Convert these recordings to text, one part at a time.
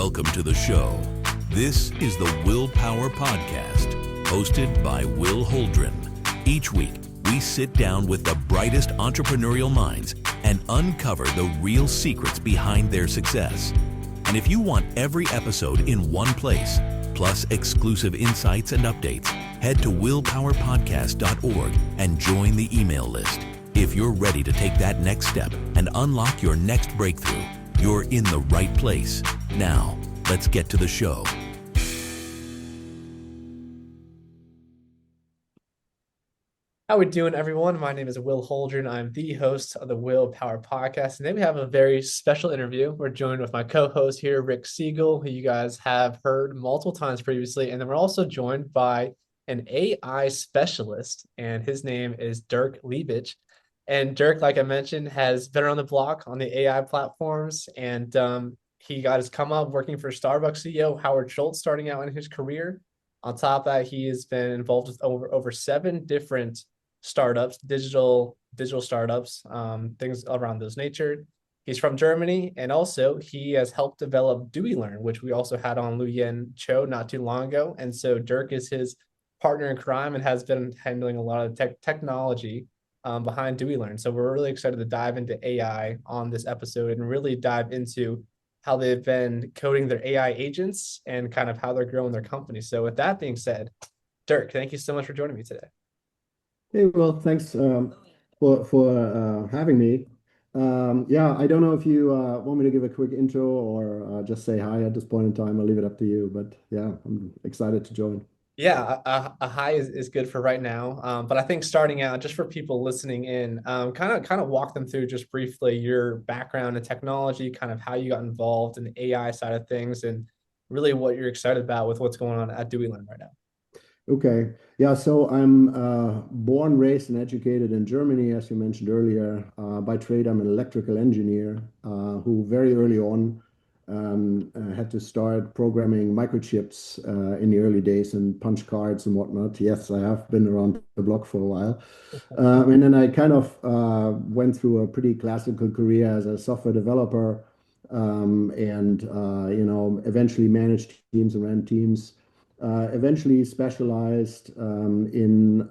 Welcome to the show. This is the Willpower Podcast, hosted by Will Holdren. Each week, we sit down with the brightest entrepreneurial minds and uncover the real secrets behind their success. And if you want every episode in one place, plus exclusive insights and updates, head to willpowerpodcast.org and join the email list. If you're ready to take that next step and unlock your next breakthrough, you're in the right place. Now, let's get to the show. How we doing, everyone? My name is Will Holdren. I'm the host of the Willpower Podcast. And today we have a very special interview. We're joined with my co-host here, Rick Segal, who you guys have heard multiple times previously. And then we're also joined by an AI specialist, and his name is Dirk Liebich. And Dirk, like I mentioned, has been around the block on the AI platforms, and he got his come up working for Starbucks CEO Howard Schultz starting out in his career. On top of that, he has been involved with over 7 different startups, digital startups, things around those nature. He's from Germany, and also he has helped develop DeweyLearn, which we also had on Lu Yen Cho not too long ago. And so Dirk is his partner in crime and has been handling a lot of technology behind DeweyLearn. So we're really excited to dive into AI on this episode and really dive into how they've been coding their AI agents and kind of how they're growing their company. So with that being said, Dirk, thank you so much for joining me today. Hey, well, thanks for having me. Yeah, I don't know if you want me to give a quick intro or just say hi at this point in time. I'll leave it up to you. But yeah, I'm excited to join. Yeah, a high is good for right now. But I think starting out, just for people listening in, kind of walk them through just briefly your background in technology, kind of how you got involved in the AI side of things, and really what you're excited about with what's going on at DeweyLearn right now. Okay. Yeah, so I'm born, raised, and educated in Germany, as you mentioned earlier. By trade, I'm an electrical engineer who very early on had to start programming microchips in the early days and punch cards and whatnot. Yes, I have been around the block for a while. And then I kind of went through a pretty classical career as a software developer and, eventually managed teams and ran teams. Eventually specialized in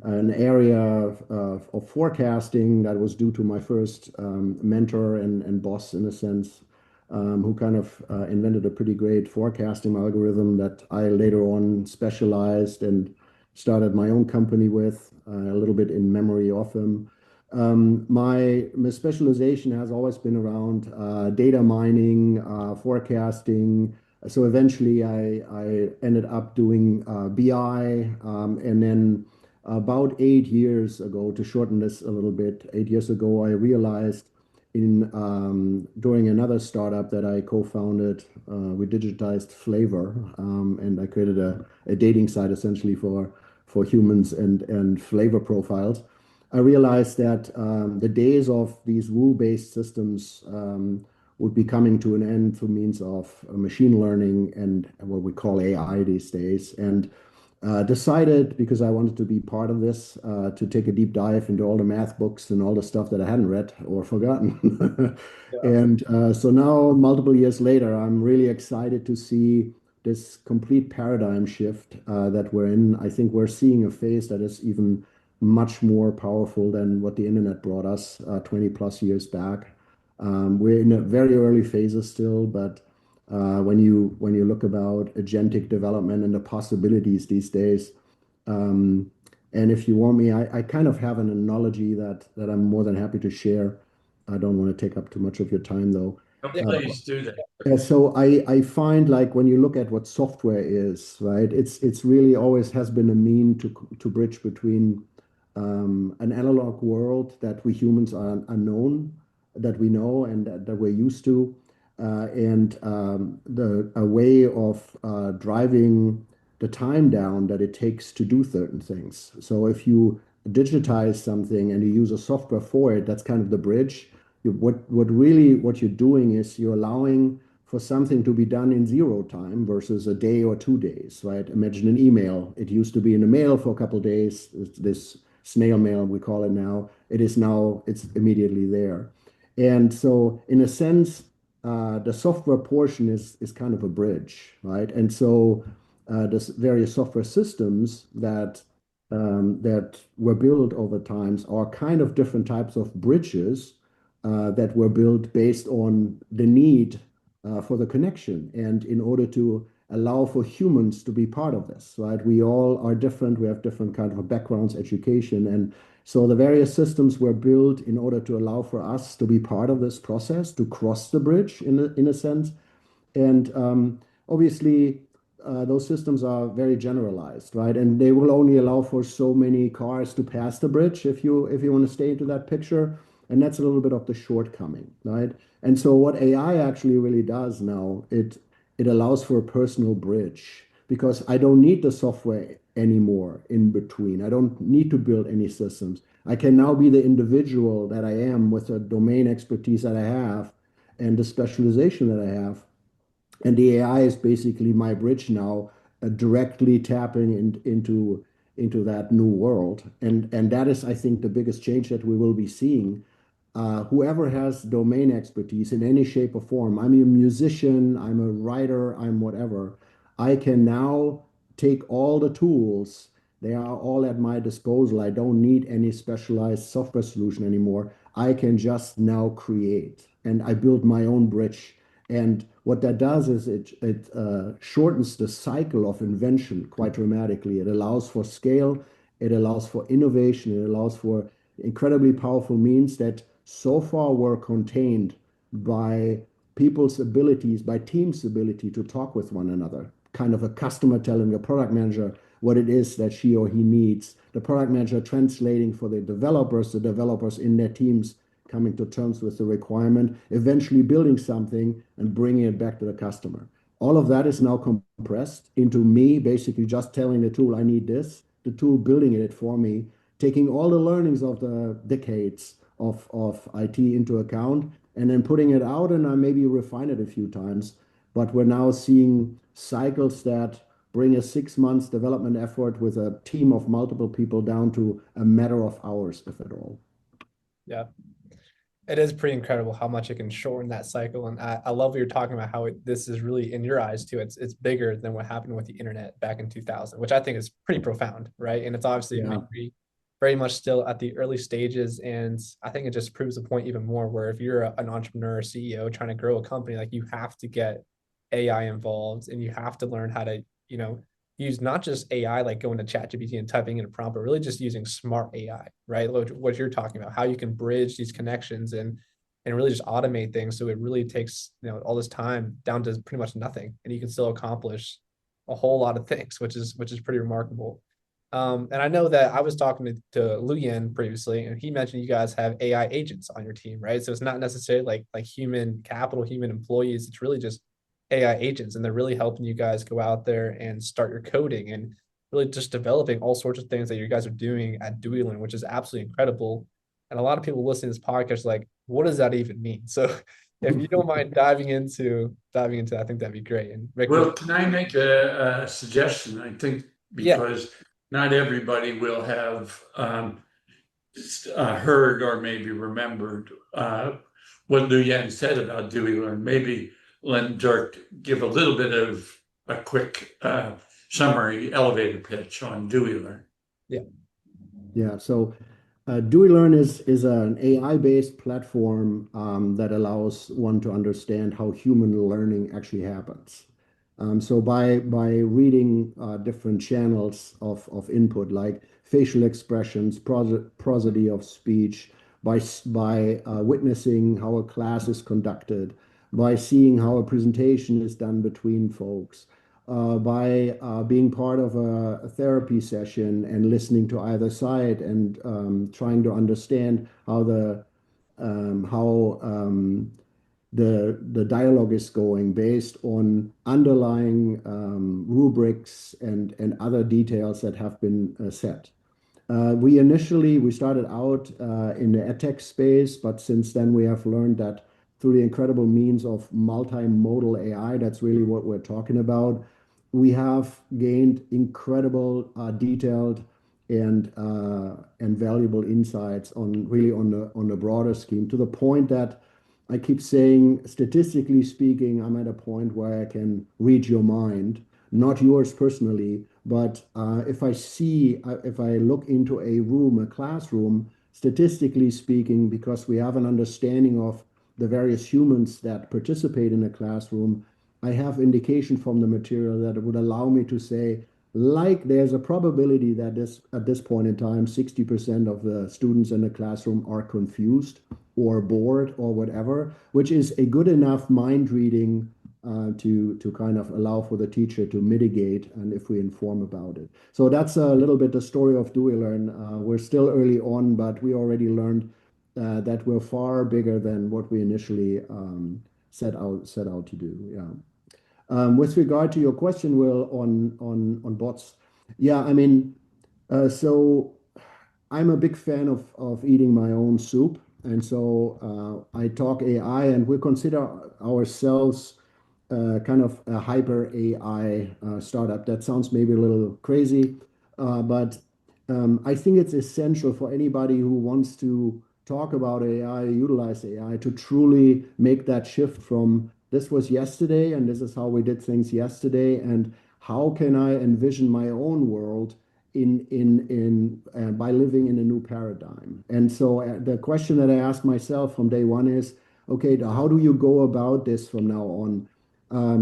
an area of forecasting that was due to my first mentor and boss, in a sense, who kind of invented a pretty great forecasting algorithm that I later on specialized and started my own company with, a little bit in memory of him. My specialization has always been around data mining, forecasting. So eventually I ended up doing BI, and then about 8 years ago, to shorten this a little bit, 8 years ago, I realized during another startup that I co-founded, we digitized flavor, and I created a dating site essentially for humans and flavor profiles. I realized that the days of these rule-based systems would be coming to an end through means of machine learning and what we call AI these days. And decided, because I wanted to be part of this, to take a deep dive into all the math books and all the stuff that I hadn't read or forgotten. Yeah. And so now, multiple years later, I'm really excited to see this complete paradigm shift that we're in. I think we're seeing a phase that is even much more powerful than what the internet brought us 20 plus years back. We're in a very early phases still, but when you look about agentic development and the possibilities these days, and if you want me, I kind of have an analogy that I'm more than happy to share. I don't want to take up too much of your time, though. Please do that. So I find, like, when you look at what software is, right, it's really always has been a mean to bridge between an analog world that we humans are known, that we know and that we're used to, and a way of driving the time down that it takes to do certain things. So if you digitize something and you use a software for it, that's kind of the bridge. What you're doing is you're allowing for something to be done in 0 time versus a day or 2 days, right? Imagine an email. It used to be in the mail for a couple of days. This snail mail, we call it now. It's immediately there. And so in a sense, the software portion is kind of a bridge, right? And so the various software systems that were built over times are kind of different types of bridges that were built based on the need for the connection, and in order to allow for humans to be part of this, right? We all are different. We have different kind of backgrounds, education, and so the various systems were built in order to allow for us to be part of this process, to cross the bridge in a sense. And obviously, those systems are very generalized, right? And they will only allow for so many cars to pass the bridge if you want to stay into that picture. And that's a little bit of the shortcoming, right? And so what AI actually really does now, it allows for a personal bridge because I don't need the software anymore in between. I don't need to build any systems. I can now be the individual that I am with the domain expertise that I have and the specialization that I have. And the AI is basically my bridge now, directly tapping into that new world. And that is, I think, the biggest change that we will be seeing. Whoever has domain expertise in any shape or form, I'm a musician, I'm a writer, I'm whatever, I can now take all the tools. They are all at my disposal. I don't need any specialized software solution anymore. I can just now create, and I build my own bridge. And what that does is it shortens the cycle of invention quite dramatically. It allows for scale, it allows for innovation, it allows for incredibly powerful means that so far were contained by people's abilities, by teams' ability to talk with one another. Kind of a customer telling a product manager what it is that she or he needs, the product manager translating for the developers in their teams coming to terms with the requirement, eventually building something and bringing it back to the customer. All of that is now compressed into me basically just telling the tool I need this, the tool building it for me, taking all the learnings of the decades of IT into account, and then putting it out, and I maybe refine it a few times. But we're now seeing cycles that bring a 6 months development effort with a team of multiple people down to a matter of hours, if at all. Yeah. It is pretty incredible how much it can shorten that cycle. And I love what you're talking about, how this is really, in your eyes too, it's bigger than what happened with the internet back in 2000, which I think is pretty profound, right? And it's obviously very much still at the early stages. And I think it just proves the point even more, where if you're an entrepreneur or CEO trying to grow a company, like, you have to get AI involved, and you have to learn how to, use not just AI, like going to ChatGPT and typing in a prompt, but really just using smart AI, right? What you're talking about, how you can bridge these connections and really just automate things. So it really takes, all this time down to pretty much nothing, and you can still accomplish a whole lot of things, which is pretty remarkable. And I know that I was talking to Lu Yen previously, and he mentioned you guys have AI agents on your team, right? So it's not necessarily like human capital, human employees. It's really just AI agents, and they're really helping you guys go out there and start your coding and really just developing all sorts of things that you guys are doing at DeweyLearn, which is absolutely incredible. And a lot of people listening to this podcast are like, what does that even mean? So if you don't mind diving into, I think that'd be great. And Rick, well, can I make a suggestion? I think because not everybody will have heard or maybe remembered what Lu Yen said about DeweyLearn. Maybe let Dirk give a little bit of a quick summary, elevator pitch on DeweyLearn. Yeah. So DeweyLearn is an AI-based platform that allows one to understand how human learning actually happens. So by reading different channels of input, like facial expressions, prosody of speech, by witnessing how a class is conducted, by seeing how a presentation is done between folks, by being part of a therapy session and listening to either side and trying to understand how the dialogue is going based on underlying rubrics and other details that have been set. We started out in the edtech space, but since then we have learned that through the incredible means of multimodal AI, that's really what we're talking about. We have gained incredible, detailed, and valuable insights on the broader scheme, to the point that I keep saying, statistically speaking, I'm at a point where I can read your mind, not yours personally, but if I look into a room, a classroom, statistically speaking, because we have an understanding of the various humans that participate in a classroom, I have indication from the material that it would allow me to say, like there's a probability that at this point in time, 60% of the students in the classroom are confused or bored or whatever, which is a good enough mind reading to kind of allow for the teacher to mitigate and if we inform about it. So that's a little bit the story of DeweyLearn. We're still early on, but we already learned that we're far bigger than what we initially set out to do. Yeah. With regard to your question, Will, on bots, yeah, I mean, so I'm a big fan of eating my own soup, and so I talk AI, and we consider ourselves kind of a hyper AI startup. That sounds maybe a little crazy, but I think it's essential for anybody who wants to talk about AI, utilize AI, to truly make that shift from this was yesterday and this is how we did things yesterday, and how can I envision my own world in by living in a new paradigm. And so the question that I asked myself from day one is, okay, how do you go about this from now on?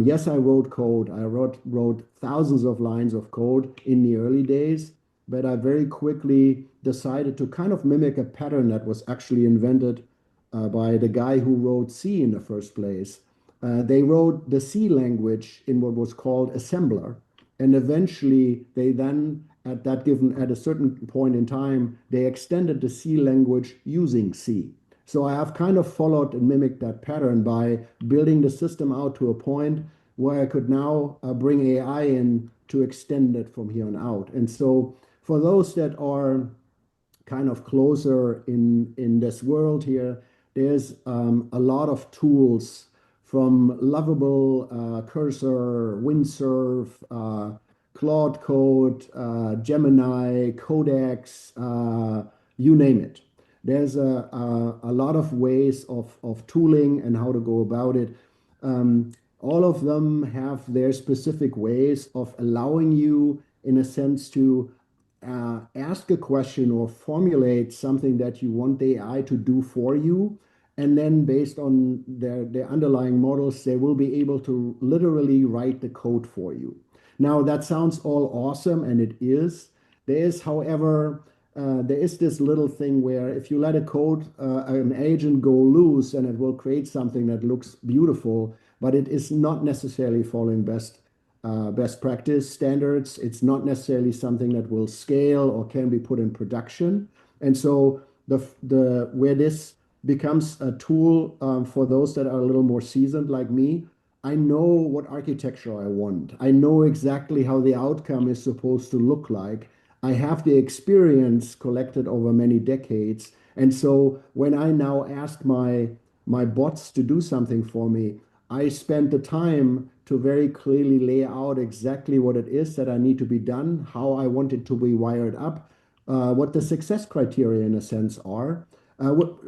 Yes, I wrote code. I wrote thousands of lines of code in the early days, but I very quickly decided to kind of mimic a pattern that was actually invented by the guy who wrote C in the first place. They wrote the C language in what was called assembler, and eventually they then, at a certain point in time, they extended the C language using C. So I have kind of followed and mimicked that pattern by building the system out to a point where I could now bring AI in to extend it from here on out. And so for those that are kind of closer in this world here, there's a lot of tools from Lovable, Cursor, Windsurf, Claude Code, Gemini, Codex, you name it. There's a lot of ways of tooling and how to go about it. All of them have their specific ways of allowing you, in a sense, to ask a question or formulate something that you want the AI to do for you. And then based on their underlying models, they will be able to literally write the code for you. Now, that sounds all awesome, and it is. There is, however, there is this little thing where if you let an agent go loose, and it will create something that looks beautiful, but it is not necessarily following best practice standards. It's not necessarily something that will scale or can be put in production. And so where this becomes a tool for those that are a little more seasoned like me, I know what architecture I want. I know exactly how the outcome is supposed to look like. I have the experience collected over many decades. And so when I now ask my bots to do something for me, I spend the time to very clearly lay out exactly what it is that I need to be done, how I want it to be wired up, what the success criteria in a sense are.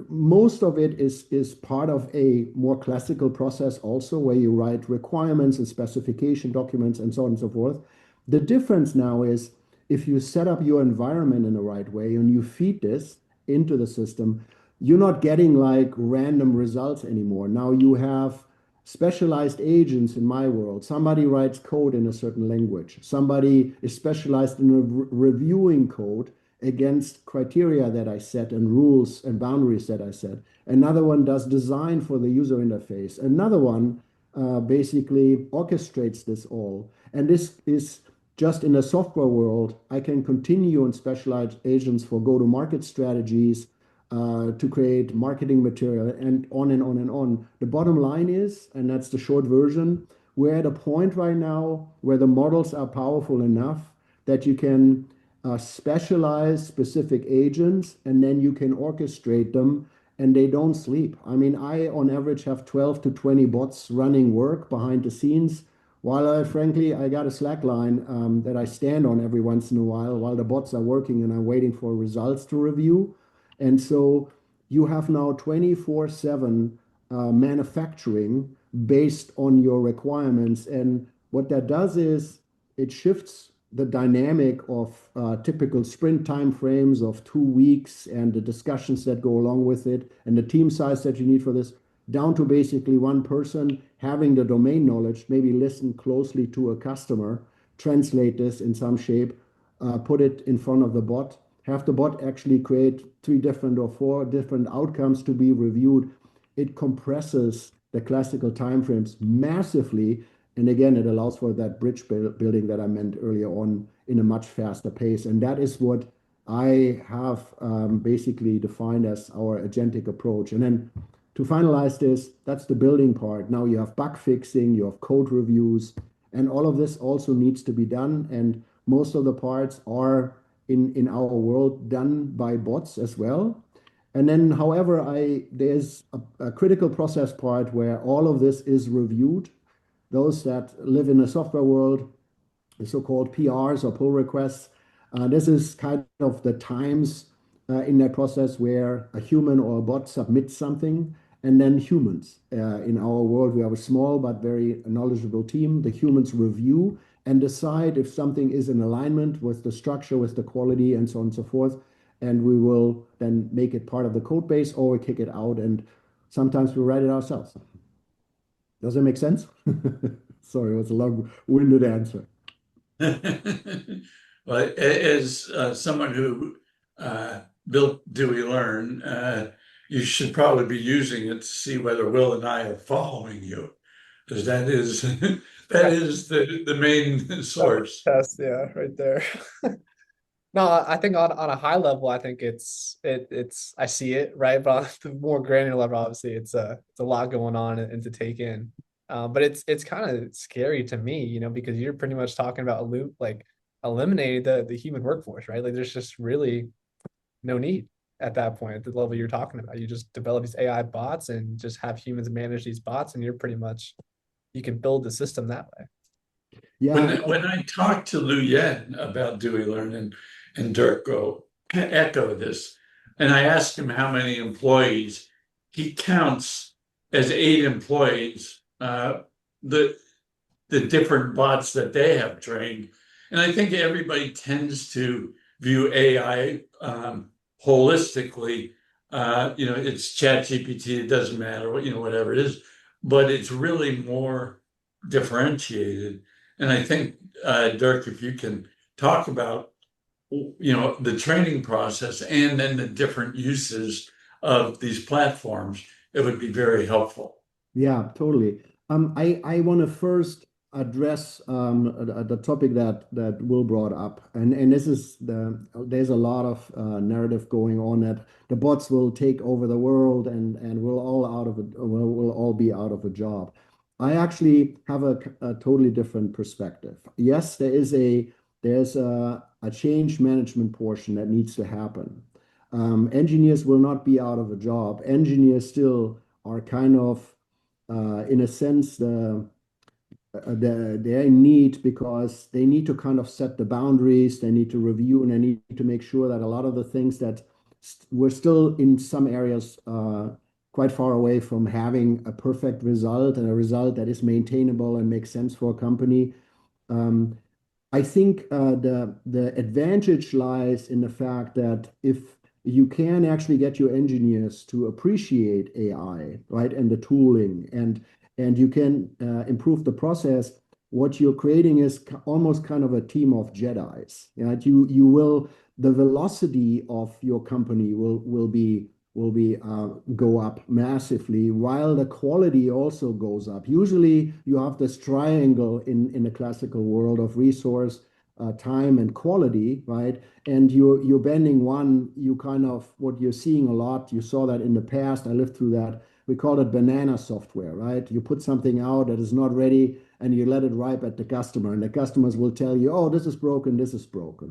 Most of it is part of a more classical process also, where you write requirements and specification documents and so on and so forth. The difference now is if you set up your environment in the right way and you feed this into the system, you're not getting like random results anymore. Now you have specialized agents in my world. Somebody writes code in a certain language. Somebody is specialized in reviewing code against criteria that I set and rules and boundaries that I set. Another one does design for the user interface. Another one basically orchestrates this all. And this is just in the software world. I can continue on specialized agents for go-to-market strategies, to create marketing material, and on and on and on. The bottom line is, and that's the short version, we're at a point right now where the models are powerful enough that you can specialize specific agents, and then you can orchestrate them, and they don't sleep. I mean, I on average have 12 to 20 bots running work behind the scenes, while frankly, I got a Slack line that I stand on every once in a while the bots are working and I'm waiting for results to review. And so you have now 24/7 manufacturing based on your requirements. And what that does is it shifts the dynamic of typical sprint timeframes of 2 weeks and the discussions that go along with it and the team size that you need for this, down to basically one person having the domain knowledge, maybe listen closely to a customer, translate this in some shape, put it in front of the bot, have the bot actually create 3 different or 4 different outcomes to be reviewed. It compresses the classical timeframes massively. And again, it allows for that bridge building that I meant earlier on in a much faster pace. And that is what I have basically defined as our agentic approach. And then to finalize this, that's the building part. Now you have bug fixing, you have code reviews, and all of this also needs to be done. And most of the parts are in our world done by bots as well. And then, however, there's a critical process part where all of this is reviewed. Those that live in the software world, the so-called PRs or pull requests, this is kind of the times in that process where a human or a bot submits something, and then humans. In our world, we have a small but very knowledgeable team. The humans review and decide if something is in alignment with the structure, with the quality, and so on and so forth. And we will then make it part of the code base or we kick it out. And sometimes we write it ourselves. Does that make sense? Sorry, it was a long-winded answer. Well, as someone who built DeweyLearn, you should probably be using it to see whether Will and I are following you, because that is the main source. Test, yeah, right there. No, I think on a high level, I think it's I see it, right? But on the more granular level, obviously, it's a lot going on and to take in. But it's kind of scary to me, because you're pretty much talking about eliminating the human workforce, right? Like there's just really no need at that point at the level you're talking about. You just develop these AI bots and just have humans manage these bots, and you can build the system that way. Yeah. When I talked to Lu Yen about DeweyLearn and Dirk echo this, and I asked him how many employees, he counts as 8 employees the different bots that they have trained. And I think everybody tends to view AI holistically. It's ChatGPT, it doesn't matter whatever it is, but it's really more differentiated. And I think, Dirk, if you can talk about, the training process and then the different uses of these platforms, it would be very helpful. Yeah, totally. I want to first address the topic that Will brought up, and this is there's a lot of narrative going on that the bots will take over the world and we'll all be out of a job. I actually have a totally different perspective. Yes, there's a change management portion that needs to happen. Engineers will not be out of a job. Engineers still are kind of, in a sense, they're in need because they need to kind of set the boundaries. They need to review and they need to make sure that a lot of the things that we're still in some areas quite far away from having a perfect result and a result that is maintainable and makes sense for a company. I think the advantage lies in the fact that if you can actually get your engineers to appreciate AI, right, and the tooling, and you can improve the process, what you're creating is almost kind of a team of Jedis. Right? The velocity of your company will go up massively, while the quality also goes up. Usually you have this triangle in the classical world of resource, time, and quality, right? And you're bending one, what you're seeing a lot, you saw that in the past, I lived through that. We call it banana software, right? You put something out that is not ready and you let it ripe at the customer, and the customers will tell you, oh, this is broken,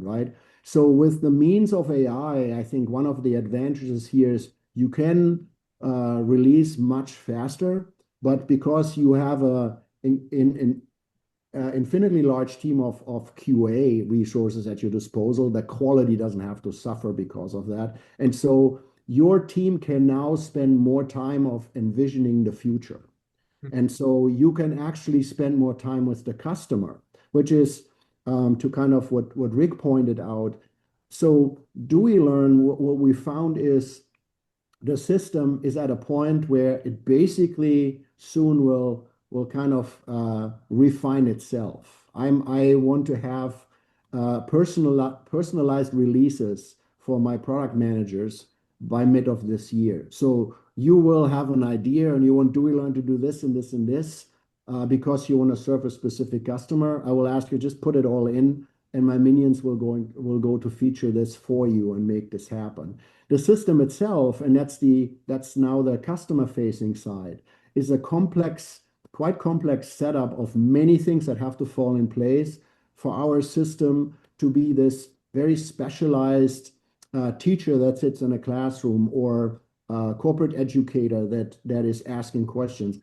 right? So with the means of AI, I think one of the advantages here is you can release much faster, but because you have an infinitely large team of QA resources at your disposal, the quality doesn't have to suffer because of that. And so your team can now spend more time of envisioning the future. And so you can actually spend more time with the customer, which is to kind of what Rick pointed out. So DeweyLearn, what we found is the system is at a point where it basically soon will kind of refine itself. I want to have personalized releases for my product managers by mid of this year. So you will have an idea and you want DeweyLearn to do this and this and this because you want to serve a specific customer. I will ask you just put it all in, and my minions will go to feature this for you and make this happen. The system itself, and that's now the customer facing side, is a quite complex setup of many things that have to fall in place for our system to be this very specialized teacher that sits in a classroom or corporate educator that is asking questions.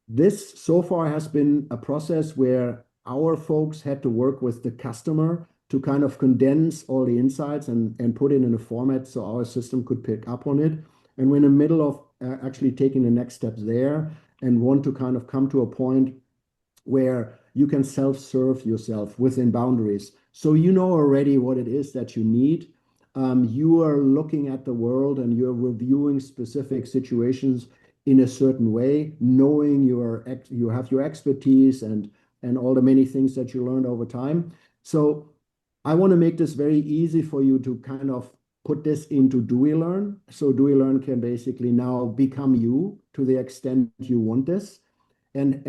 This so far has been a process where our folks had to work with the customer to kind of condense all the insights and put it in a format so our system could pick up on it. And we're in the middle of actually taking the next steps there and want to kind of come to a point where you can self-serve yourself within boundaries. So you know already what it is that you need. You are looking at the world and you're reviewing specific situations in a certain way, knowing you have your expertise and all the many things that you learned over time. So I want to make this very easy for you to kind of put this into DeweyLearn. So DeweyLearn can basically now become you to the extent you want this. And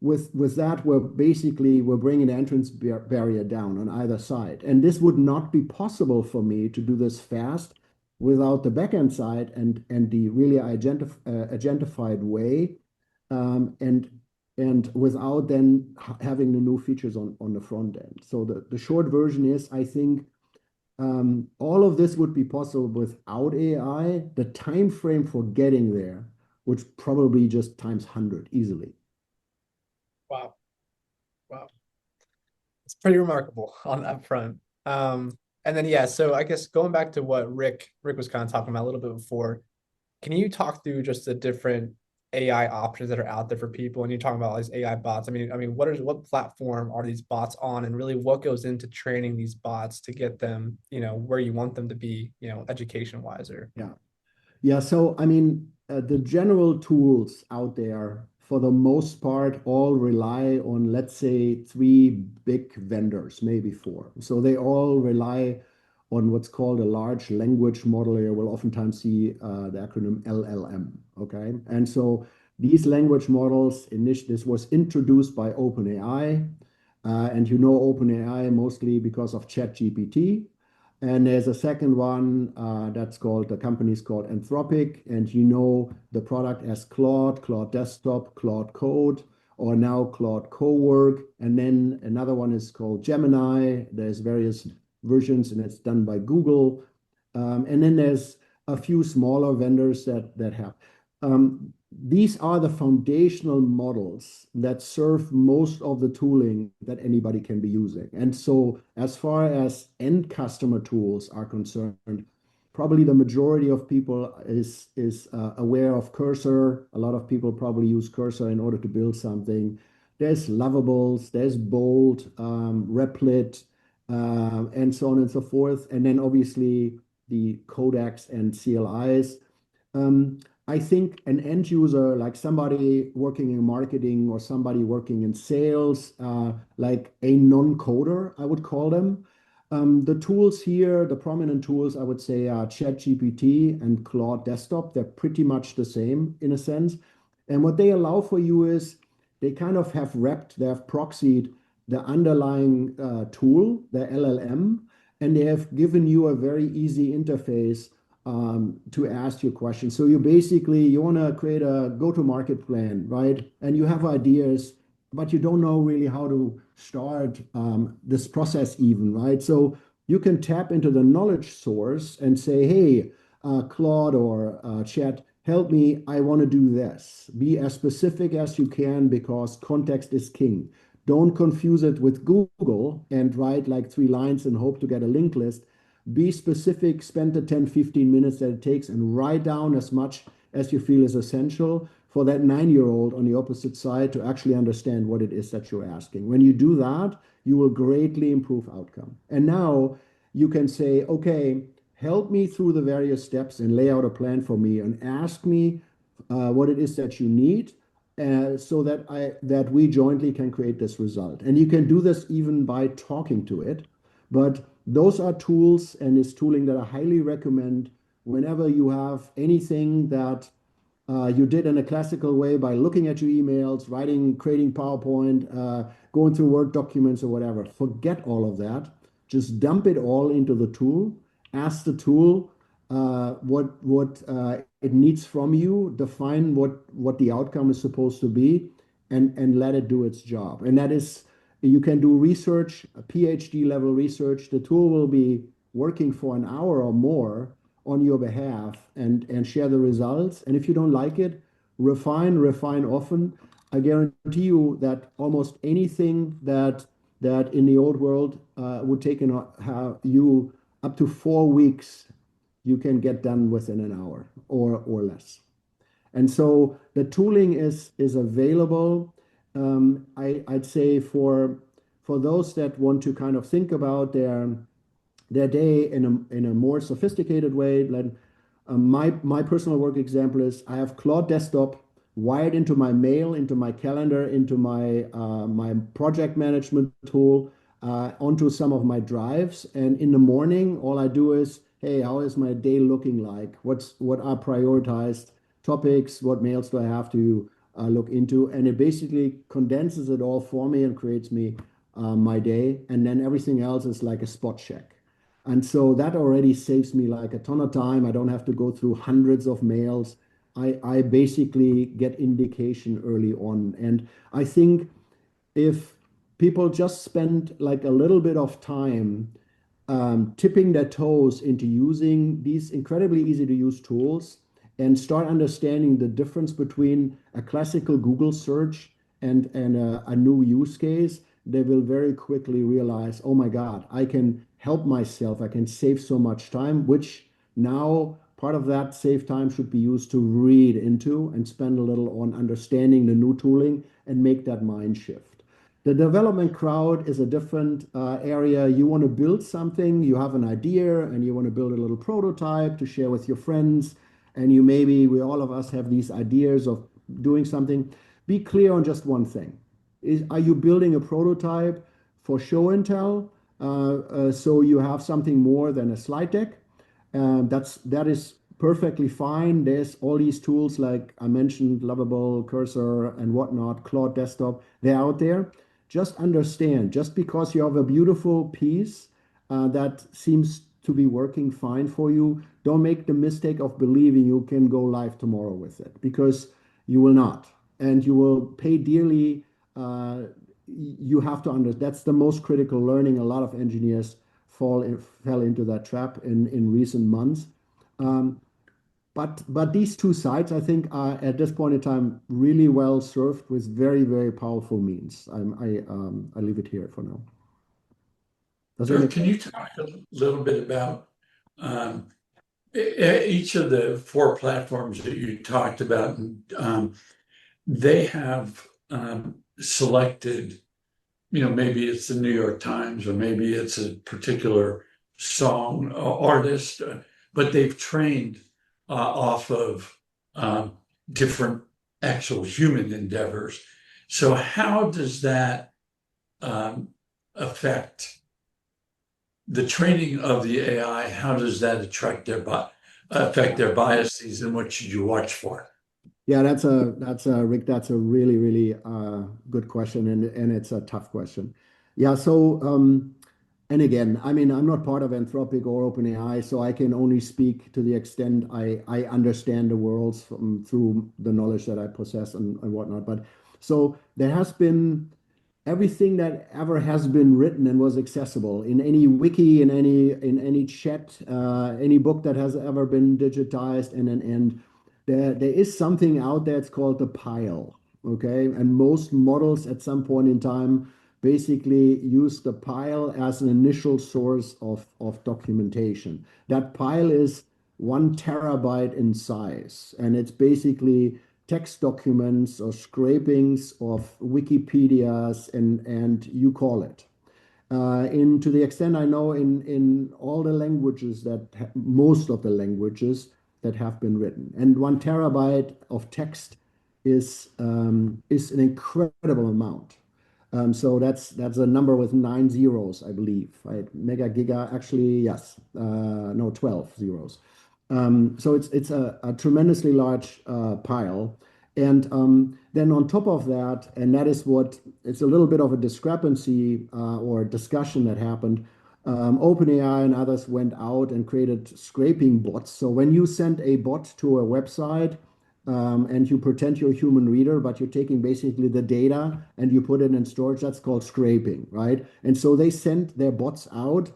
with that, we're bringing the entrance barrier down on either side. And this would not be possible for me to do this fast without the backend side and the really agentified way, and without then having the new features on the front end. So the short version is, I think all of this would be possible without AI. The time frame for getting there would probably just times 100 easily. Wow. It's pretty remarkable on that front. And then, yeah, so I guess going back to what Rick was kind of talking about a little bit before, can you talk through just the different AI options that are out there for people? And you're talking about all these AI bots. I mean, what platform are these bots on, and really what goes into training these bots to get them, where you want them to be, education wise? Yeah. So, I mean, the general tools out there, for the most part, all rely on, let's say, 3 big vendors, maybe 4. So they all rely on what's called a large language model. You will oftentimes see the acronym LLM, okay? And so these language models, this was introduced by OpenAI, and OpenAI mostly because of ChatGPT. And there's a second one the company's called Anthropic, and the product as Claude Desktop, Claude Code, or now Claude Cowork. And then another one is called Gemini. There's various versions, and it's done by Google. And then there's a few smaller vendors that have. These are the foundational models that serve most of the tooling that anybody can be using. And so as far as end customer tools are concerned, probably the majority of people is aware of Cursor. A lot of people probably use Cursor in order to build something. There's Lovables, there's Bolt, Replit, and so on and so forth. And then obviously the codecs and CLIs. I think an end user, like somebody working in marketing or somebody working in sales, like a non-coder, I would call them. The tools here, the prominent tools, I would say, are ChatGPT and Claude Desktop. They're pretty much the same in a sense. And what they allow for you is they kind of have proxied the underlying tool, the LLM, and they have given you a very easy interface to ask your questions. So you want to create a go-to-market plan, right? And you have ideas, but you don't know really how to start this process even, right? So you can tap into the knowledge source and say, hey, Claude or Chat, help me, I want to do this. Be as specific as you can because context is king. Don't confuse it with Google and write like 3 lines and hope to get a linked list. Be specific, spend the 10, 15 minutes that it takes and write down as much as you feel is essential for that 9-year-old on the opposite side to actually understand what it is that you're asking. When you do that, you will greatly improve outcome. And now you can say, okay, help me through the various steps and lay out a plan for me and ask me what it is that you need so that we jointly can create this result. And you can do this even by talking to it. But those are tools and is tooling that I highly recommend whenever you have anything that you did in a classical way by looking at your emails, creating PowerPoint, going through Word documents or whatever. Forget all of that. Just dump it all into the tool. Ask the tool what it needs from you. Define what the outcome is supposed to be, and let it do its job. And that is, you can do research, a PhD level research. The tool will be working for an hour or more on your behalf and share the results. And if you don't like it, refine often. I guarantee you that almost anything that in the old world would take you up to 4 weeks, you can get done within an hour or less. And so the tooling is available. I'd say for those that want to kind of think about their day in a more sophisticated way, like my personal work example is I have Claude Desktop wired into my mail, into my calendar, into my my project management tool, onto some of my drives. And in the morning, all I do is, hey, how is my day looking like? What are prioritized topics? What mails do I have to look into? And it basically condenses it all for me and creates me my day. And then everything else is like a spot check. And so that already saves me like a ton of time. I don't have to go through hundreds of mails. I basically get indication early on. And I think if people just spend like a little bit of time tipping their toes into using these incredibly easy to use tools and start understanding the difference between a classical Google search and a new use case, they will very quickly realize, oh my God, I can help myself. I can save so much time, which now part of that saved time should be used to read into and spend a little on understanding the new tooling and make that mind shift. The development crowd is a different area. You want to build something, you have an idea, and you want to build a little prototype to share with your friends. And we all of us have these ideas of doing something. Be clear on just one thing. Are you building a prototype for show and tell? So you have something more than a slide deck? That is perfectly fine. There's all these tools like I mentioned, Lovable, Cursor, and whatnot, Claude Desktop, they're out there. Just understand, just because you have a beautiful piece that seems to be working fine for you, don't make the mistake of believing you can go live tomorrow with it, because you will not. And you will pay dearly. You have to understand, that's the most critical learning. A lot of engineers fell into that trap in recent months. But these two sites, I think, are at this point in time really well served with very, very powerful means. I leave it here for now. Can you talk a little bit about each of the 4 platforms that you talked about? They have selected, maybe it's the New York Times or maybe it's a particular song artist, but they've trained off of different actual human endeavors. So how does that affect the training of the AI? How does that affect their biases, and what should you watch for? Yeah, that's Rick, that's a really, really good question, and it's a tough question. Yeah, so and again, I'm not part of Anthropic or OpenAI, so I can only speak to the extent I understand the worlds through the knowledge that I possess and whatnot. But so there has been everything that ever has been written and was accessible in any wiki, in any chat, any book that has ever been digitized, and there is something out there. It's called the pile, okay? And most models at some point in time basically used the pile as an initial source of documentation. That pile is 1 terabyte in size, and it's basically text documents or scrapings of Wikipedias and you call it. To the extent I know, in all the languages most of the languages that have been written, and 1 terabyte of text is an incredible amount. So that's a number with 9 zeros, I believe, right? Mega, giga, actually, yes, no, 12 zeros. So it's a tremendously large pile. And then on top of that, and that is it's a little bit of a discrepancy or discussion that happened. OpenAI and others went out and created scraping bots. So when you send a bot to a website, and you pretend you're a human reader, but you're taking basically the data and you put it in storage, that's called scraping, right? And so they sent their bots out,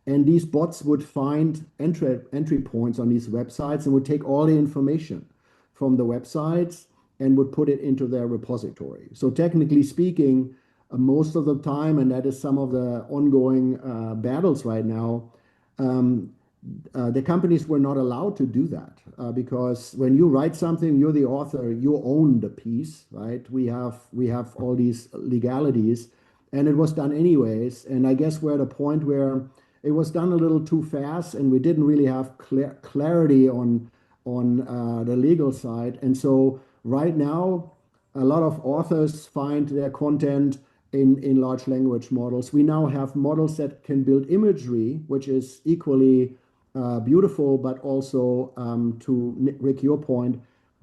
and these bots would find entry points on these websites and would take all the information from the websites and would put it into their repository. So technically speaking, most of the time, and that is some of the ongoing battles right now, the companies were not allowed to do that because when you write something, you're the author, you own the piece, right? We have all these legalities, and it was done anyways. And I guess we're at a point where it was done a little too fast, and we didn't really have clarity on the legal side. And so right now, a lot of authors find their content in large language models. We now have models that can build imagery, which is equally beautiful, but also to Rick, your point,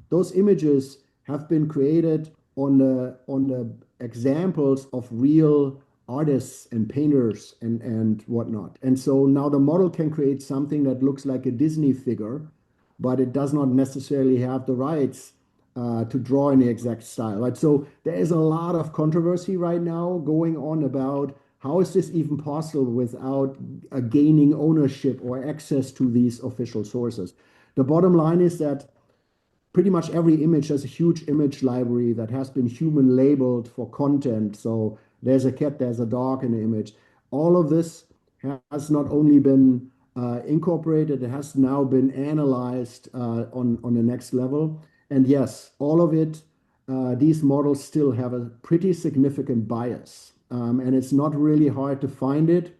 those images have been created on the examples of real artists and painters and whatnot. And so now the model can create something that looks like a Disney figure, but it does not necessarily have the rights to draw in the exact style, right? So there is a lot of controversy right now going on about how is this even possible without gaining ownership or access to these official sources. The bottom line is that pretty much every image has a huge image library that has been human labeled for content. So there's a cat, there's a dog in the image. All of this has not only been incorporated, it has now been analyzed on the next level. And yes, all of it, these models still have a pretty significant bias. And it's not really hard to find it.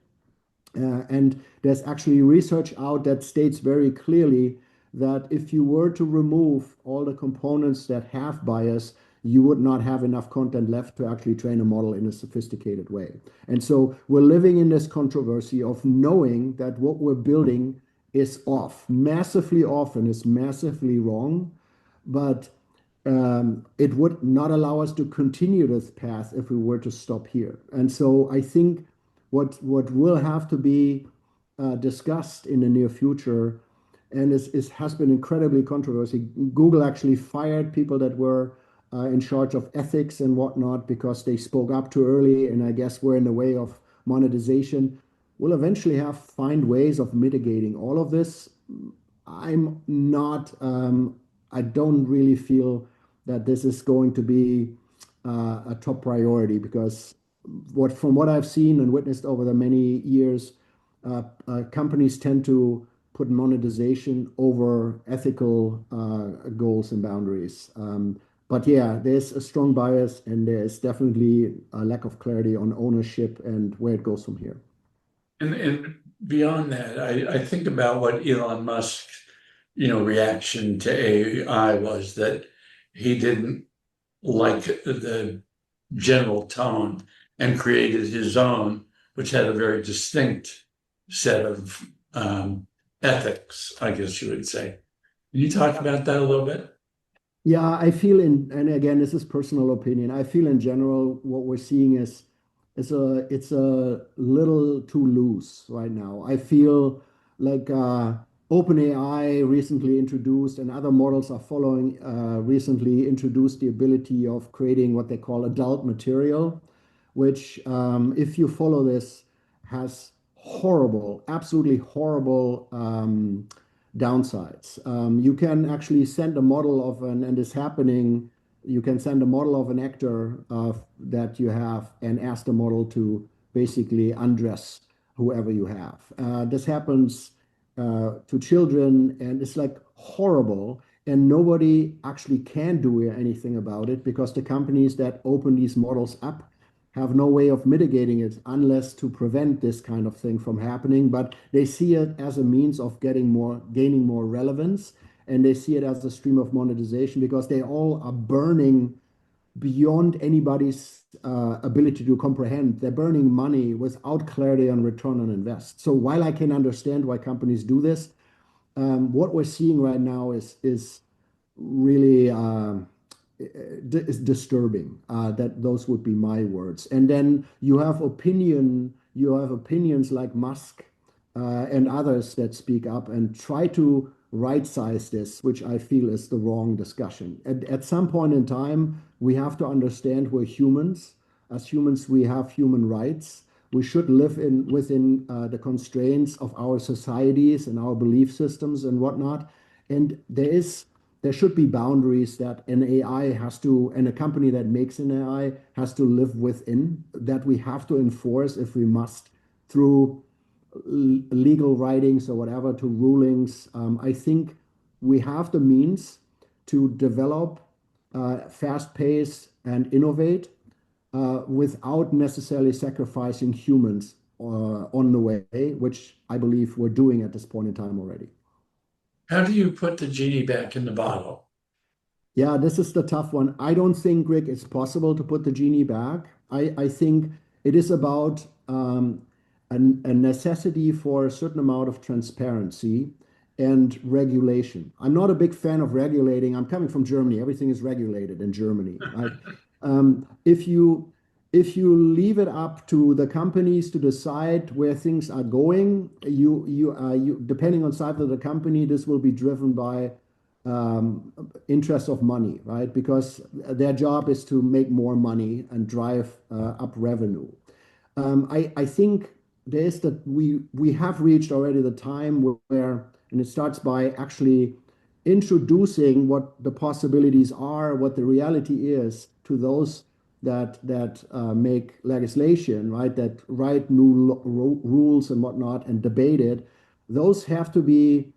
And there's actually research out that states very clearly that if you were to remove all the components that have bias, you would not have enough content left to actually train a model in a sophisticated way. And so we're living in this controversy of knowing that what we're building is off, massively off, and is massively wrong. But it would not allow us to continue this path if we were to stop here. And so I think what will have to be discussed in the near future, and has been incredibly controversial. Google actually fired people that were in charge of ethics and whatnot because they spoke up too early, and I guess were in the way of monetization. We'll eventually find ways of mitigating all of this. I'm not, I don't really feel that this is going to be a top priority because from what I've seen and witnessed over the many years, companies tend to put monetization over ethical goals and boundaries. But yeah, there's a strong bias, and there's definitely a lack of clarity on ownership and where it goes from here. And beyond that, I think about what Elon Musk's, reaction to AI was that he didn't like the general tone and created his own, which had a very distinct set of ethics, I guess you would say. Can you talk about that a little bit? Yeah, I feel and again, this is personal opinion. I feel in general what we're seeing is it's a little too loose right now. I feel like OpenAI recently introduced, and other models are following, recently introduced the ability of creating what they call adult material, which, if you follow this, has horrible, absolutely horrible downsides. You can actually send a model of and it's happening you can send a model of an actor that you have and ask the model to basically undress whoever you have. This happens to children, and it's like horrible. And nobody actually can do anything about it because the companies that open these models up have no way of mitigating it unless to prevent this kind of thing from happening. But they see it as a means of gaining more relevance, and they see it as a stream of monetization because they all are burning beyond anybody's ability to comprehend. They're burning money without clarity on return on invest. So while I can understand why companies do this, what we're seeing right now is really is disturbing. That those would be my words. And then you have opinions like Musk and others that speak up and try to right size this, which I feel is the wrong discussion. At some point in time, we have to understand we're humans. As humans, we have human rights. We should live within the constraints of our societies and our belief systems and whatnot. And there should be boundaries that an AI has to, and a company that makes an AI has to live within, that we have to enforce if we must through legal writings or whatever to rulings. I think we have the means to develop, fast pace and innovate without necessarily sacrificing humans on the way, which I believe we're doing at this point in time already. How do you put the genie back in the bottle? Yeah, this is the tough one. I don't think, Rick, it's possible to put the genie back. I think it is about a necessity for a certain amount of transparency and regulation. I'm not a big fan of regulating. I'm coming from Germany. Everything is regulated in Germany. Right? If you leave it up to the companies to decide where things are going, you depending on size of the company, this will be driven by interest of money, right? Because their job is to make more money and drive up revenue. I think we have reached already the time where, and it starts by actually introducing what the possibilities are, what the reality is to those that make legislation, right? That write new rules and whatnot and debate it. Those have to be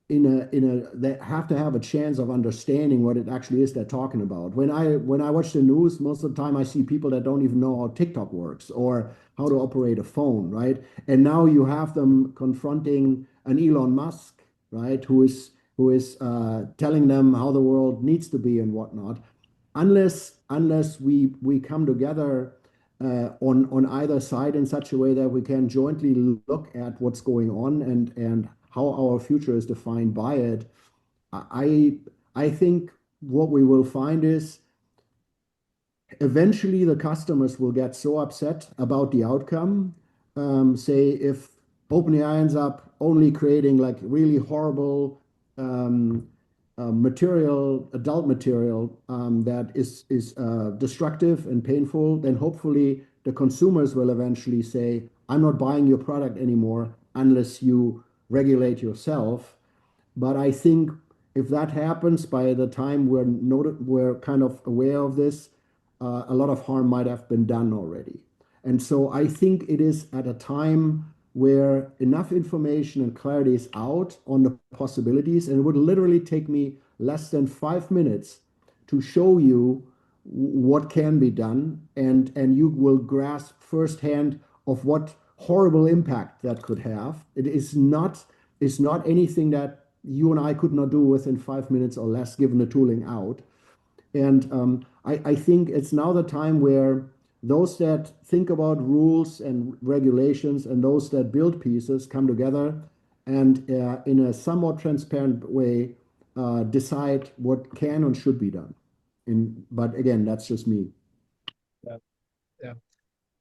they have to have a chance of understanding what it actually is they're talking about. When I watch the news, most of the time I see people that don't even know how TikTok works or how to operate a phone, right? And now you have them confronting an Elon Musk, right, who is telling them how the world needs to be and whatnot. Unless we come together on either side in such a way that we can jointly look at what's going on and how our future is defined by it, I think what we will find is eventually the customers will get so upset about the outcome. Say if OpenAI ends up only creating like really horrible adult material that is destructive and painful, then hopefully the consumers will eventually say, I'm not buying your product anymore unless you regulate yourself. But I think if that happens by the time we're kind of aware of this, a lot of harm might have been done already. And so I think it is at a time where enough information and clarity is out on the possibilities, and it would literally take me less than 5 minutes to show you what can be done, and you will grasp firsthand of what horrible impact that could have. It is not anything that you and I could not do within 5 minutes or less, given the tooling out. And I think it's now the time where those that think about rules and regulations and those that build pieces come together and in a somewhat transparent way decide what can and should be done. But again, that's just me. Yeah. Yeah.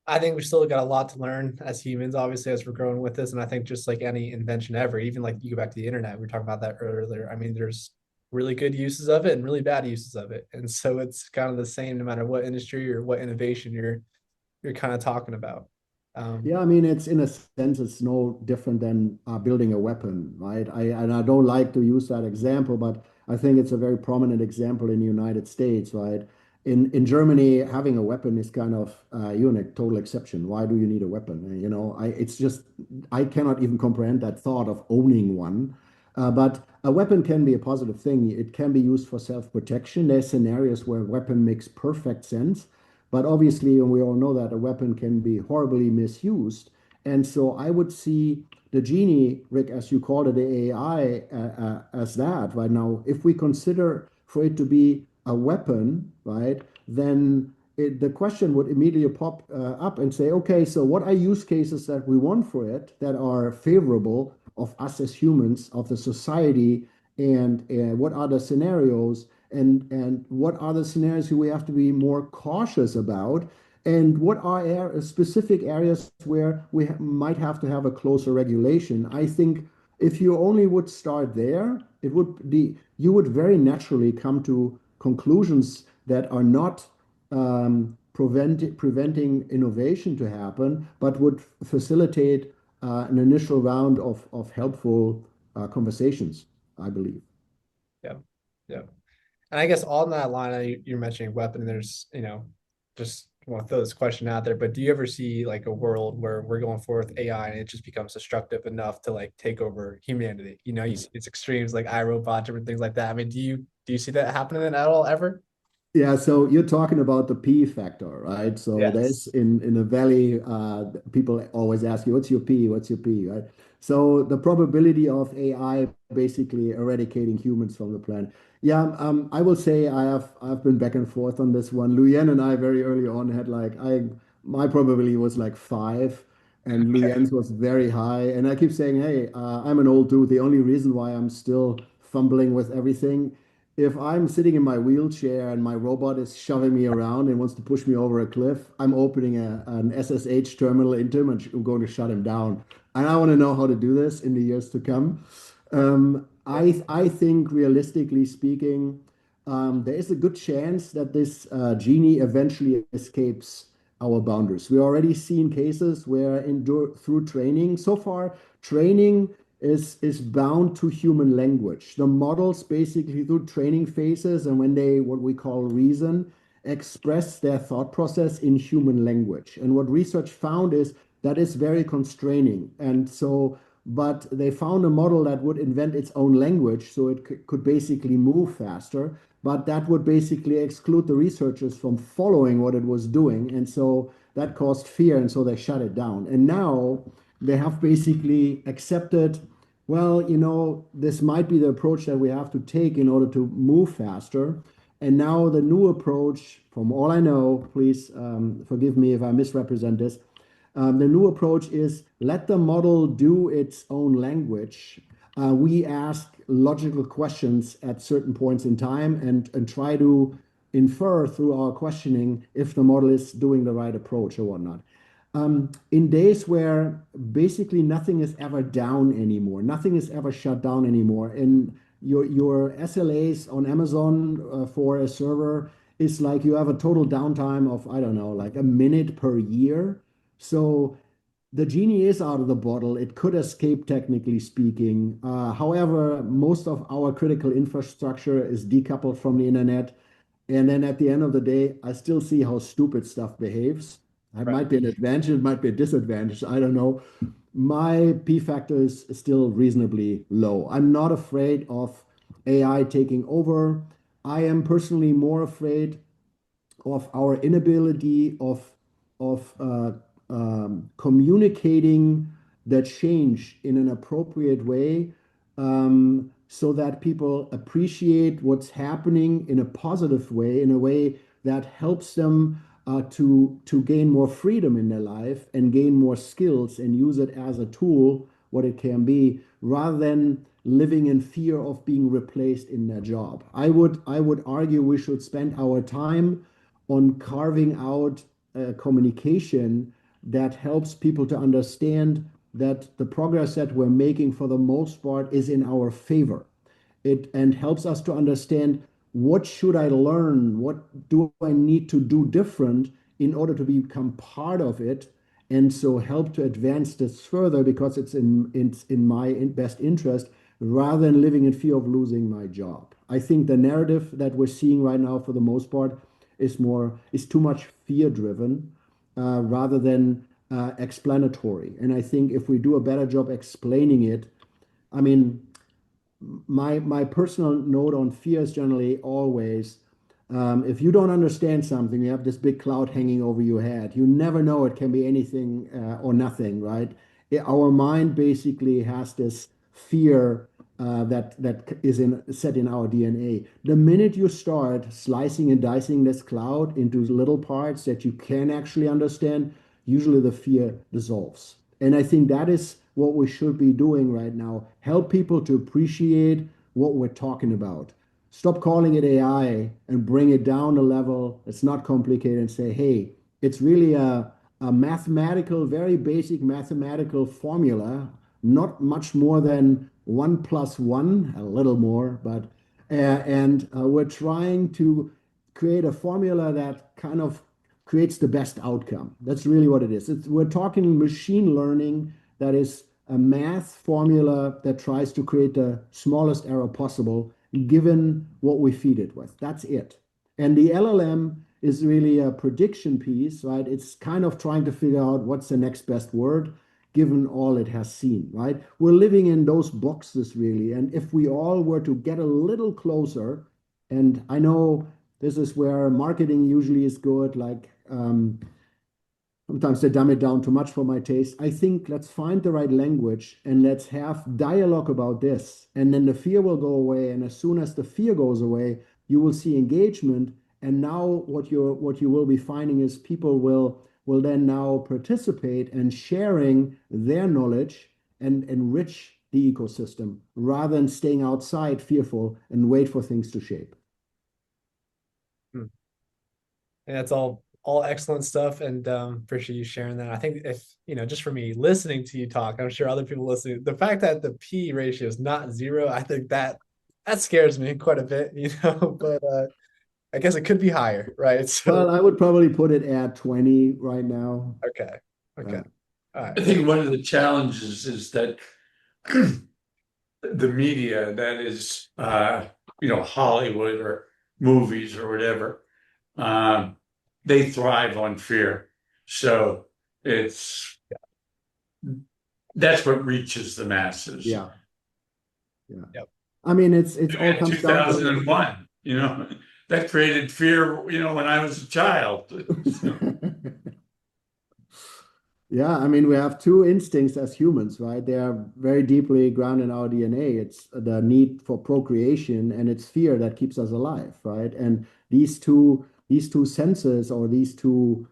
I think we still got a lot to learn as humans, obviously, as we're growing with this. And I think just like any invention ever, even like you go back to the internet, we were talking about that earlier. I mean, there's really good uses of it and really bad uses of it. And so it's kind of the same no matter what industry or what innovation you're kind of talking about. Um, Yeah, I mean, it's in a sense, it's no different than building a weapon, right? I don't like to use that example, but I think it's a very prominent example in the United States, right? In Germany, having a weapon is kind of a total exception. Why do you need a weapon? You know, it's just I cannot even comprehend that thought of owning one. But a weapon can be a positive thing. It can be used for self-protection. There's scenarios where a weapon makes perfect sense. But obviously, and we all know that a weapon can be horribly misused. And so I would see the genie, Rick, as you called it, the AI, as that right now. If we consider for it to be a weapon, right, then the question would immediately pop up and say, okay, so what are use cases that we want for it that are favorable of us as humans, of the society, and what are the scenarios? And what are the scenarios we have to be more cautious about, and what are specific areas where we might have to have a closer regulation. I think if you only would start there, it would be you would very naturally come to conclusions that are not preventing innovation to happen, but would facilitate an initial round of helpful conversations, I believe. yeah, yeah. And I guess on that line, you're mentioning weapon. There's, just want to throw this question out there, but do you ever see like a world where we're going forward with AI and it just becomes destructive enough to like take over humanity? You see it's extremes like iRobot, different things like that. I mean, do you see that happening at all ever? Yeah, so you're talking about the P factor, right? So Yes. there's in the valley, people always ask you, what's your P? What's your P, right? So the probability of AI basically eradicating humans from the planet. Yeah, I will say I've been back and forth on this one. Luyen and I very early on had like my probability was like 5, and Okay. Luyen's was very high. And I keep saying, hey, I'm an old dude. The only reason why I'm still fumbling with everything if I'm sitting in my wheelchair and my robot is shoving me around and wants to push me over a cliff, I'm opening an SSH terminal into him and I'm going to shut him down. And I want to know how to do this in the years to come. Yeah. I think realistically speaking, there is a good chance that this genie eventually escapes our boundaries. We already seen cases where through training, so far, training is bound to human language. The models basically through training phases and when they what we call reason express their thought process in human language. And what research found is that is very constraining. And so, but they found a model that would invent its own language so it could basically move faster. But that would basically exclude the researchers from following what it was doing. And so that caused fear. And so they shut it down. And now they have basically accepted, well, this might be the approach that we have to take in order to move faster. And now the new approach, from all I know, please forgive me if I misrepresent this. The new approach is let the model do its own language. We ask logical questions at certain points in time and try to infer through our questioning if the model is doing the right approach or whatnot. In days where basically nothing is ever down anymore, nothing is ever shut down anymore, and your SLAs on Amazon for a server is like you have a total downtime of, I don't know, like a minute per year. So the genie is out of the bottle. It could escape, technically speaking. However, most of our critical infrastructure is decoupled from the internet. And then at the end of the day, I still see how stupid stuff behaves. It Right. might be an advantage, it might be a disadvantage. I don't know. My P factor is still reasonably low. I'm not afraid of AI taking over. I am personally more afraid of our inability of communicating the change in an appropriate way, so that people appreciate what's happening in a positive way, in a way that helps them to gain more freedom in their life and gain more skills and use it as a tool, what it can be, rather than living in fear of being replaced in their job. I would argue we should spend our time on carving out communication that helps people to understand that the progress that we're making for the most part is in our favor. It and helps us to understand what should I learn, what do I need to do different in order to become part of it, and so help to advance this further because it's in my best interest rather than living in fear of losing my job. I think the narrative that we're seeing right now for the most part is too much fear driven rather than explanatory. And I think if we do a better job explaining it, I mean, my personal note on fear is generally always, if you don't understand something, you have this big cloud hanging over your head. You never know, it can be anything or nothing, right? Our mind basically has this fear that is set in our DNA. The minute you start slicing and dicing this cloud into little parts that you can actually understand, usually the fear dissolves. And I think that is what we should be doing right now. Help people to appreciate what we're talking about. Stop calling it AI and bring it down a level that's not complicated and say, hey, it's really a mathematical, very basic mathematical formula, not much more than 1 + 1, a little more, but we're trying to create a formula that kind of creates the best outcome. That's really what it is. We're talking machine learning that is a math formula that tries to create the smallest error possible given what we feed it with. That's it. And the LLM is really a prediction piece, right? It's kind of trying to figure out what's the next best word given all it has seen, right? We're living in those boxes really. And if we all were to get a little closer, and I know this is where marketing usually is good, like sometimes they dumb it down too much for my taste. I think let's find the right language and let's have dialogue about this. And then the fear will go away. And as soon as the fear goes away, you will see engagement. And now what you will be finding is people will then now participate and sharing their knowledge and enrich the ecosystem rather than staying outside fearful and wait for things to shape. And that's all excellent stuff, and appreciate you sharing that. I think if, just for me listening to you talk, I'm sure other people listening, the fact that the P ratio is not 0, I think that scares me quite a bit, but I guess it could be higher, right? So, well, I would probably put it at 20 right now. Okay. All right. I think one of the challenges is that the media, that is, Hollywood or movies or whatever, they thrive on fear. So that's what reaches the masses. Yeah. Yep. I mean, it's all comes down to 2001, that created fear, when I was a child. Yeah, I mean, we have two instincts as humans, right? They are very deeply grounded in our DNA. It's the need for procreation and it's fear that keeps us alive, right? And these two senses or these two,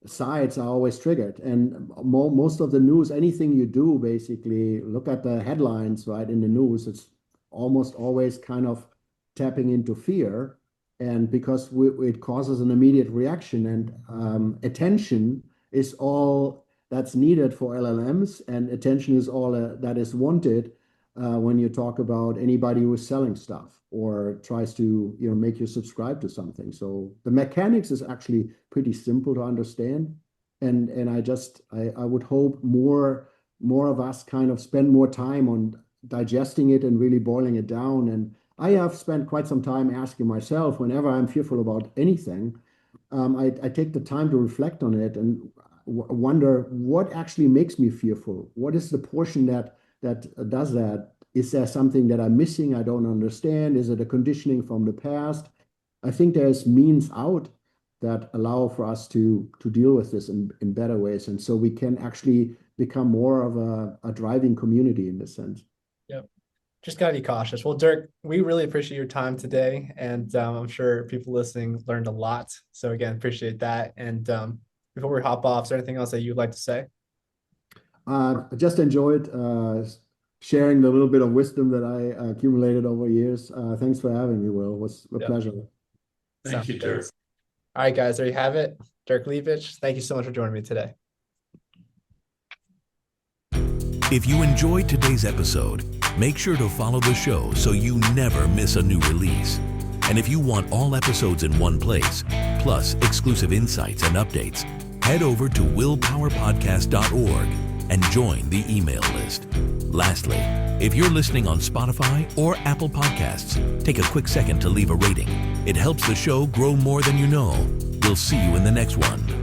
sides are always triggered. And most of the news, anything you do, basically, look at the headlines, right, in the news, it's almost always kind of tapping into fear. And because it causes an immediate reaction, and attention is all that's needed for LLMs, and attention is all that is wanted when you talk about anybody who is selling stuff or tries to make you subscribe to something. So the mechanics is actually pretty simple to understand, and I would hope more of us kind of spend more time on digesting it and really boiling it down. And I have spent quite some time asking myself, whenever I'm fearful about anything, I take the time to reflect on it and wonder what actually makes me fearful. What is the portion that does that? Is there something that I'm missing? I don't understand. Is it a conditioning from the past? I think there's means out that allow for us to deal with this in better ways. And so we can actually become more of a driving community in this sense. Yep. Just got to be cautious. Well, Dirk, we really appreciate your time today. And I'm sure people listening learned a lot. So again, appreciate that. And before we hop off, is there anything else that you'd like to say? I just enjoyed sharing the little bit of wisdom that I accumulated over years. Thanks for having me, Will. It was a pleasure. Thank you, Dirk. All right, guys, there you have it. Dirk Liebich, thank you so much for joining me today. If you enjoyed today's episode, make sure to follow the show so you never miss a new release. And if you want all episodes in one place, plus exclusive insights and updates, head over to willpowerpodcast.org and join the email list. Lastly, if you're listening on Spotify or Apple Podcasts, take a quick second to leave a rating. It helps the show grow more than you know. We'll see you in the next one.